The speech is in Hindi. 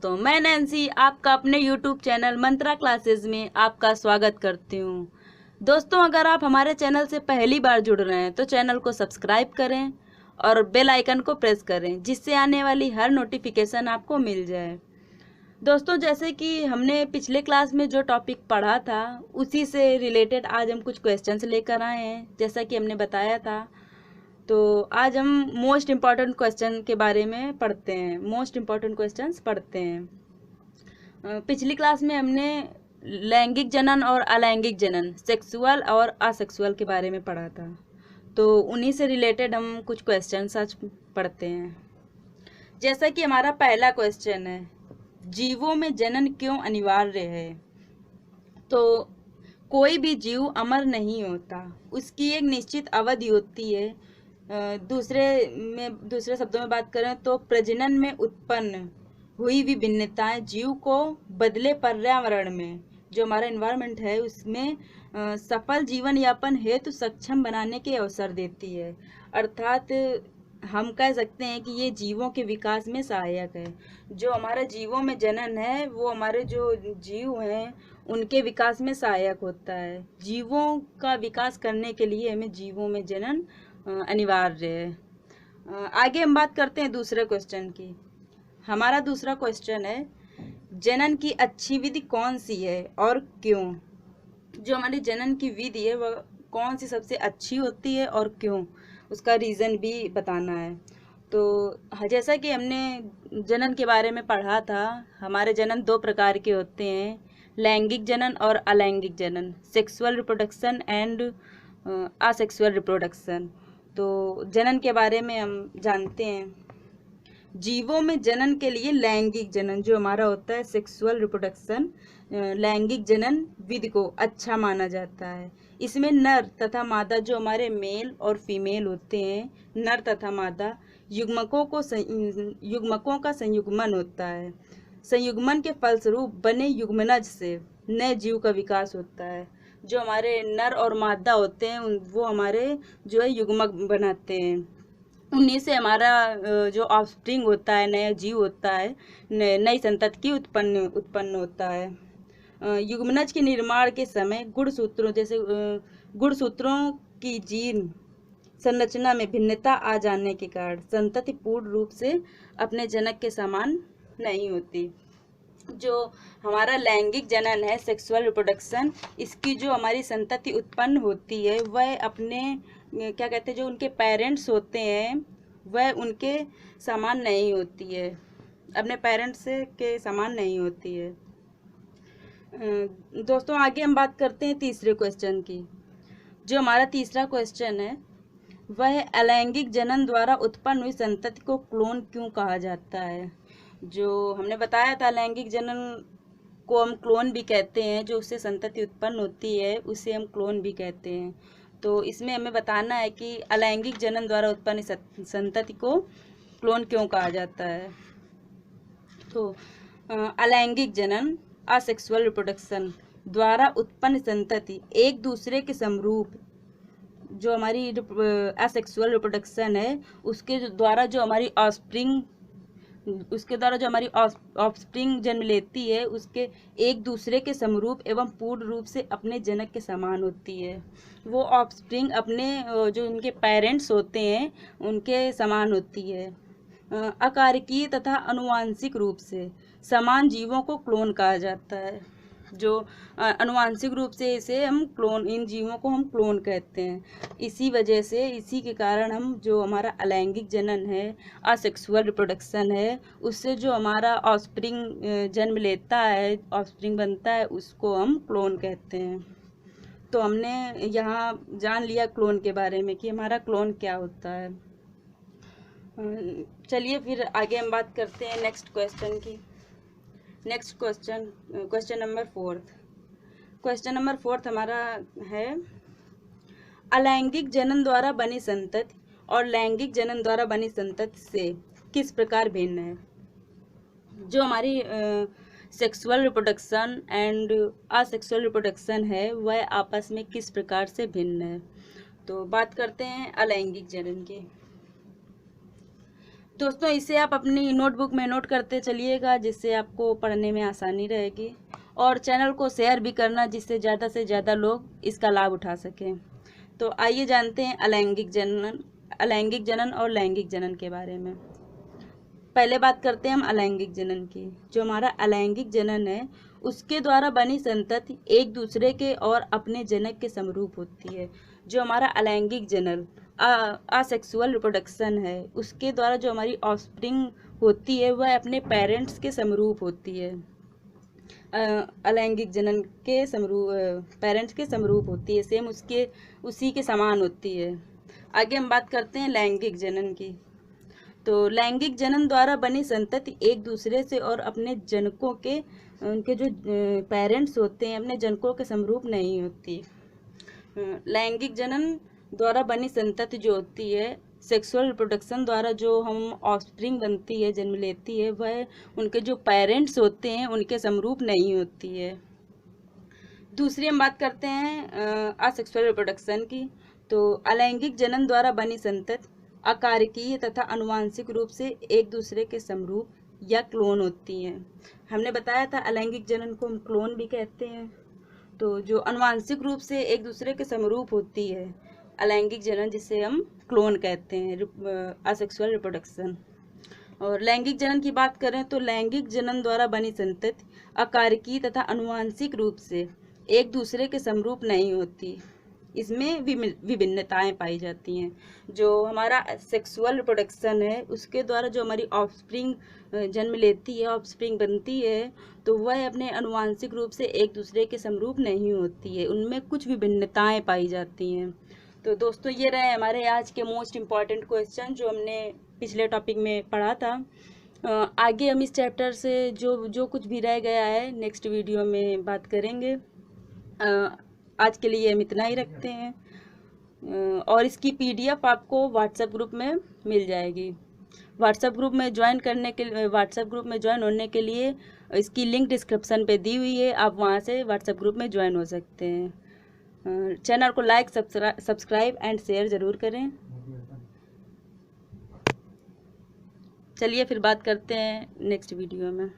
दोस्तों, मैं नैन्सी आपका अपने YouTube चैनल मंत्रा क्लासेस में आपका स्वागत करती हूँ। दोस्तों, अगर आप हमारे चैनल से पहली बार जुड़ रहे हैं तो चैनल को सब्सक्राइब करें और बेल आइकन को प्रेस करें, जिससे आने वाली हर नोटिफिकेशन आपको मिल जाए। दोस्तों, जैसे कि हमने पिछले क्लास में जो टॉपिक पढ़ा था उसी से रिलेटेड आज हम कुछ क्वेश्चंस लेकर आए हैं, जैसा कि हमने बताया था। तो आज हम मोस्ट इम्पॉर्टेंट क्वेश्चन के बारे में पढ़ते हैं, मोस्ट इम्पॉर्टेंट क्वेश्चंस पढ़ते हैं। पिछली क्लास में हमने लैंगिक जनन और अलैंगिक जनन, सेक्सुअल और असेक्सुअल के बारे में पढ़ा था। तो उन्हीं से रिलेटेड हम कुछ क्वेश्चंस आज पढ़ते हैं। जैसा कि हमारा पहला क्वेश्चन है, जीवों में जनन क्यों अनिवार्य है? तो कोई भी जीव अमर नहीं होता, उसकी एक निश्चित अवधि होती है। दूसरे शब्दों में बात करें तो प्रजनन में उत्पन्न हुई विभिन्नताएं जीव को बदले पर्यावरण में, जो हमारा एनवायरनमेंट है, उसमें सफल जीवन यापन हेतु सक्षम बनाने के अवसर देती है। अर्थात हम कह सकते हैं कि ये जीवों के विकास में सहायक है। जो हमारा जीवों में जनन है वो हमारे जो जीव हैं उनके विकास में सहायक होता है। जीवों का विकास करने के लिए हमें जीवों में जनन अनिवार्य है। आगे हम बात करते हैं दूसरे क्वेश्चन की। हमारा दूसरा क्वेश्चन है, जनन की अच्छी विधि कौन सी है और क्यों? जो हमारी जनन की विधि है वह कौन सी सबसे अच्छी होती है और क्यों, उसका रीज़न भी बताना है। तो जैसा कि हमने जनन के बारे में पढ़ा था, हमारे जनन दो प्रकार के होते हैं, लैंगिक जनन और अलैंगिक जनन, sexual reproduction and asexual reproduction. तो जनन के बारे में हम जानते हैं। जीवों में जनन के लिए लैंगिक जनन जो हमारा होता है, सेक्सुअल रिप्रोडक्शन, लैंगिक जनन विधि को अच्छा माना जाता है। इसमें नर तथा मादा, जो हमारे मेल और फीमेल होते हैं, नर तथा मादा युग्मकों का संयुग्मन होता है। संयुग्मन के फलस्वरूप बने युग्मनज से नए जीव का विकास होता है। जो हमारे नर और मादा होते हैं वो हमारे जो है युग्मक बनाते हैं। उन्हीं से हमारा जो ऑफस्प्रिंग होता है, नया जीव होता है, नई संतति की उत्पन्न होता है। युग्मनज के निर्माण के समय गुणसूत्रों की जीन संरचना में भिन्नता आ जाने के कारण संतति पूर्ण रूप से अपने जनक के समान नहीं होती। जो हमारा लैंगिक जनन है, सेक्सुअल रिप्रोडक्शन, इसकी जो हमारी संतति उत्पन्न होती है वह अपने क्या कहते हैं, जो उनके पेरेंट्स होते हैं वह उनके समान नहीं होती है, अपने पेरेंट्स के समान नहीं होती है। दोस्तों, आगे हम बात करते हैं तीसरे क्वेश्चन की। जो हमारा तीसरा क्वेश्चन है वह अलैंगिक जनन द्वारा उत्पन्न हुई संतति को क्लोन क्यों कहा जाता है? जो हमने बताया था, लैंगिक जनन को हम क्लोन भी कहते हैं, जो उससे संतति उत्पन्न होती है उसे हम क्लोन भी कहते हैं। तो इसमें हमें बताना है कि अलैंगिक जनन द्वारा उत्पन्न संतति को क्लोन क्यों कहा जाता है। तो अलैंगिक जनन, असेक्सुअल रिप्रोडक्शन द्वारा उत्पन्न संतति एक दूसरे के समरूप, जो हमारी असेक्सुअल रिप्रोडक्शन है उसके द्वारा जो हमारी ऑफस्प्रिंग जन्म लेती है, उसके एक दूसरे के समरूप एवं पूर्ण रूप से अपने जनक के समान होती है। वो ऑफस्प्रिंग अपने जो उनके पेरेंट्स होते हैं उनके समान होती है। अकारकीय तथा अनुवांशिक रूप से समान जीवों को क्लोन कहा जाता है। जो अनुवांशिक रूप से इन जीवों को हम क्लोन कहते हैं। इसी के कारण हम, जो हमारा अलैंगिक जनन है, असेक्सुअल रिप्रोडक्शन है, उससे जो हमारा ऑफस्प्रिंग जन्म लेता है, ऑफस्प्रिंग बनता है, उसको हम क्लोन कहते हैं। तो हमने यहाँ जान लिया क्लोन के बारे में कि हमारा क्लोन क्या होता है। चलिए फिर आगे हम बात करते हैं नेक्स्ट क्वेश्चन की। नेक्स्ट क्वेश्चन नंबर फोर्थ हमारा है, अलैंगिक जनन द्वारा बनी संतति और लैंगिक जनन द्वारा बनी संतति से किस प्रकार भिन्न है? जो हमारी sexual reproduction and asexual reproduction है वह आपस में किस प्रकार से भिन्न है? तो बात करते हैं अलैंगिक जनन की। दोस्तों इसे आप अपनी नोटबुक में नोट करते चलिएगा, जिससे आपको पढ़ने में आसानी रहेगी, और चैनल को शेयर भी करना, जिससे ज़्यादा से ज़्यादा लोग इसका लाभ उठा सकें। तो आइए जानते हैं अलैंगिक जनन और लैंगिक जनन के बारे में। पहले बात करते हैं हम अलैंगिक जनन की। जो हमारा अलैंगिक जनन है, उसके द्वारा बनी संतति एक दूसरे के और अपने जनक के समरूप होती है। जो हमारा अलैंगिक जनन असेक्सुअल रिप्रोडक्शन है, उसके द्वारा जो हमारी ऑफस्प्रिंग होती है वह अपने पेरेंट्स के समरूप होती है। अलैंगिक जनन के समरूप पेरेंट्स के समरूप होती है, सेम उसी के समान होती है। आगे हम बात करते हैं लैंगिक जनन की। तो लैंगिक जनन द्वारा बनी संतति एक दूसरे से और अपने जनकों के उनके जो पेरेंट्स होते हैं अपने जनकों के समरूप नहीं होती। लैंगिक जनन द्वारा बनी संतति जो होती है, सेक्सुअल रिप्रोडक्शन द्वारा जो हम ऑफस्प्रिंग बनती है, जन्म लेती है, वह उनके जो पेरेंट्स होते हैं उनके समरूप नहीं होती है। दूसरी हम बात करते हैं असेक्सुअल रिप्रोडक्शन की। तो अलैंगिक जनन द्वारा बनी संतति अकारकीय तथा अनुवांशिक रूप से एक दूसरे के समरूप या क्लोन होती हैं। हमने बताया था अलैंगिक जनन को हम क्लोन भी कहते हैं। तो जो अनुवांशिक रूप से एक दूसरे के समरूप होती है अलैंगिक जनन, जिसे हम क्लोन कहते हैं, असेक्सुअल रिप्रोडक्शन। और लैंगिक जनन की बात करें तो लैंगिक जनन द्वारा बनी संतति अकारकीय तथा अनुवांशिक रूप से एक दूसरे के समरूप नहीं होती, इसमें विभिन्नताएं पाई जाती हैं। जो हमारा सेक्सुअल रिप्रोडक्शन है, उसके द्वारा जो हमारी ऑफस्प्रिंग जन्म लेती है, ऑफस्प्रिंग बनती है, तो वह अपने अनुवांशिक रूप से एक दूसरे के समरूप नहीं होती है, उनमें कुछ विभिन्नताएं पाई जाती हैं। तो दोस्तों ये रहे हमारे आज के मोस्ट इम्पॉर्टेंट क्वेश्चन जो हमने पिछले टॉपिक में पढ़ा था। आगे हम इस चैप्टर से जो कुछ भी रह गया है नेक्स्ट वीडियो में बात करेंगे। आज के लिए हम इतना ही रखते हैं, और इसकी PDF आपको व्हाट्सएप ग्रुप में मिल जाएगी। व्हाट्सएप ग्रुप में ज्वाइन होने के लिए इसकी लिंक डिस्क्रिप्शन पे दी हुई है, आप वहाँ से व्हाट्सएप ग्रुप में ज्वाइन हो सकते हैं। चैनल को लाइक, सब्सक्राइब एंड शेयर ज़रूर करें। चलिए फिर बात करते हैं नेक्स्ट वीडियो में।